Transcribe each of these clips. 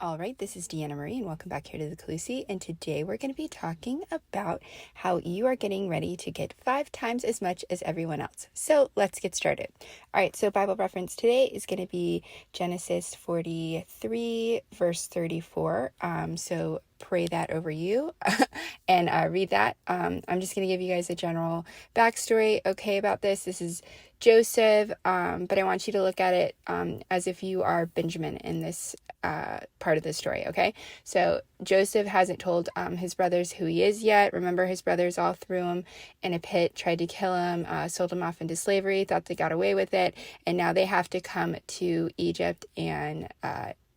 All right, this is Deanna Marie, and welcome back here to the Calusi. And today we're going to be talking about how you are getting ready to get 5 times as much as everyone else. So let's get started. All right, so Bible reference today is going to be Genesis 43, verse 34. So pray that over you and read that. I'm just going to give you guys a general backstory, about this. This is Joseph, but I want you to look at it as if you are Benjamin in this part of the story, okay? So Joseph hasn't told his brothers who he is yet. Remember, his brothers all threw him in a pit, tried to kill him, sold him off into slavery, thought they got away with it, and now they have to come to Egypt and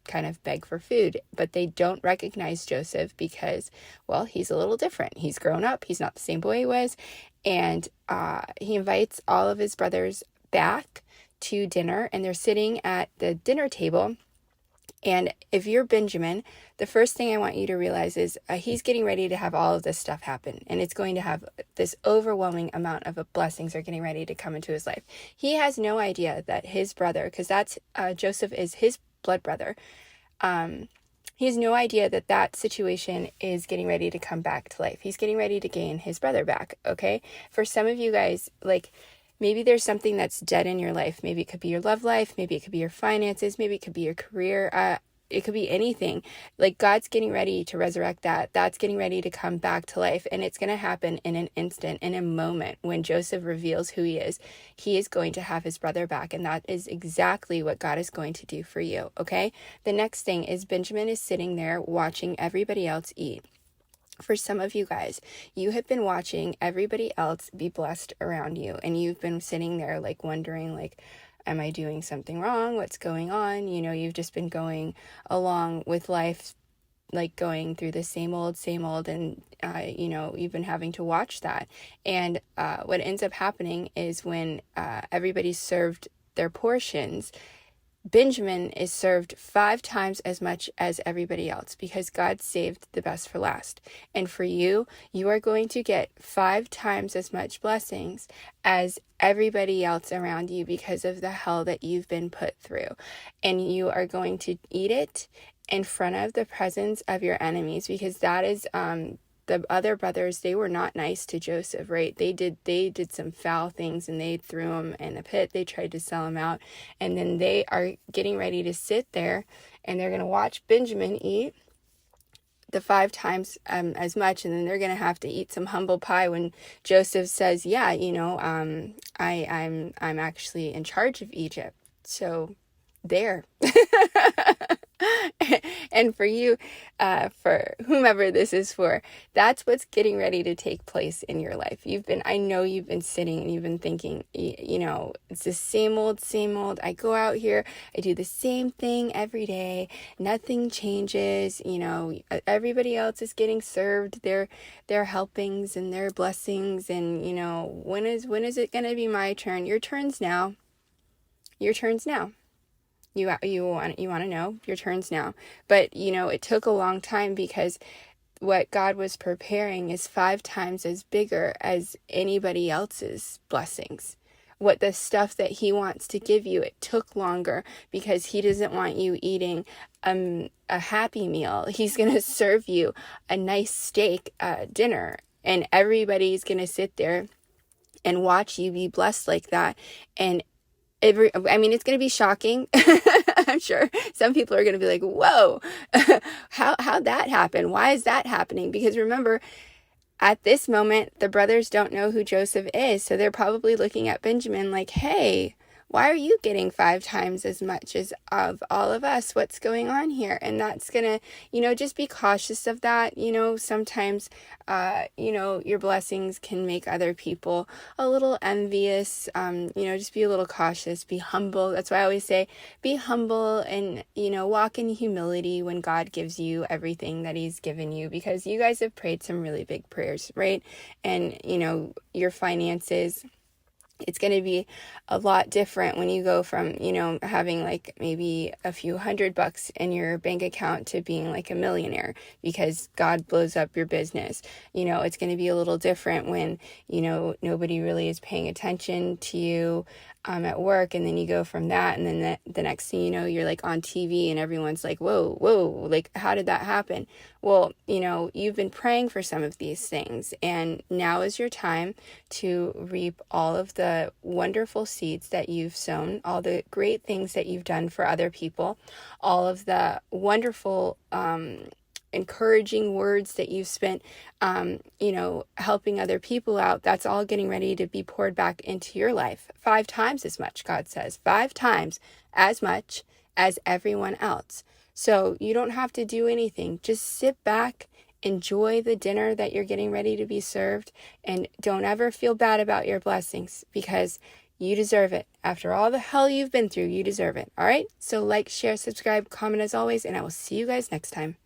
kind of beg for food, but they don't recognize Joseph because, well, he's a little different. He's grown up. He's not the same boy he was. And he invites all of his brothers back to dinner, and they're sitting at the dinner table. And if you're Benjamin, the first thing I want you to realize is he's getting ready to have all of this stuff happen. And it's going to have this overwhelming amount of blessings are getting ready to come into his life. He has no idea that his brother, because that's Joseph is his blood brother. He has no idea that that situation is getting ready to come back to life. He's getting ready to gain his brother back, okay? For some of you guys, maybe there's something that's dead in your life. Maybe it could be your love life. Maybe it could be your finances. Maybe it could be your career. It could be anything. God's getting ready to resurrect that. That's getting ready to come back to life. And it's going to happen in an instant, in a moment. When Joseph reveals who he is going to have his brother back. And that is exactly what God is going to do for you, okay? The next thing is Benjamin is sitting there watching everybody else eat. For some of you guys, you have been watching everybody else be blessed around you. And you've been sitting there wondering, am I doing something wrong? What's going on? You've just been going along with life, going through the same old, and, you've been having to watch that. And what ends up happening is when everybody's served their portions, Benjamin is served 5 times as much as everybody else because God saved the best for last. And for you, you are going to get 5 times as much blessings as everybody else around you because of the hell that you've been put through. And you are going to eat it in front of the presence of your enemies because that is the other brothers. They were not nice to Joseph, right? They did some foul things, and they threw him in a pit. They tried to sell him out, and then they are getting ready to sit there, and they're going to watch Benjamin eat the 5 times as much, and then they're going to have to eat some humble pie when Joseph says, "Yeah, I'm actually in charge of Egypt." So there. And for you, for whomever this is for, that's what's getting ready to take place in your life. I know you've been sitting and you've been thinking, it's the same old. I go out here, I do the same thing every day. Nothing changes. Everybody else is getting served their helpings and their blessings. And, when is it going to be my turn? Your turn's now. Your turn's now. You want to know, your turn's now. But, it took a long time because what God was preparing is 5 times as bigger as anybody else's blessings. What the stuff that he wants to give you, it took longer because he doesn't want you eating a Happy Meal. He's going to serve you a nice steak dinner, and everybody's going to sit there and watch you be blessed like that. And it's going to be shocking. I'm sure some people are going to be like, whoa, how'd that happen? Why is that happening? Because remember, at this moment, the brothers don't know who Joseph is. So they're probably looking at Benjamin like, hey, why are you getting 5 times as much as of all of us? What's going on here? And that's going to, just be cautious of that. Sometimes, your blessings can make other people a little envious. Just be a little cautious, be humble. That's why I always say, be humble and, walk in humility when God gives you everything that he's given you, because you guys have prayed some really big prayers, right? And, your finances, it's going to be a lot different when you go from, having maybe a few $100 in your bank account to being a millionaire because God blows up your business. It's going to be a little different when, nobody really is paying attention to you. at work, and then you go from that, and then the next thing you know, you're like on TV and everyone's like, whoa, like, how did that happen? Well, you've been praying for some of these things, and now is your time to reap all of the wonderful seeds that you've sown, all the great things that you've done for other people, all of the wonderful encouraging words that you've spent, helping other people out. That's all getting ready to be poured back into your life. 5 times as much, God says, 5 times as much as everyone else. So you don't have to do anything. Just sit back, enjoy the dinner that you're getting ready to be served, and don't ever feel bad about your blessings, because you deserve it. After all the hell you've been through, you deserve it. All right? So like, share, subscribe, comment as always, and I will see you guys next time.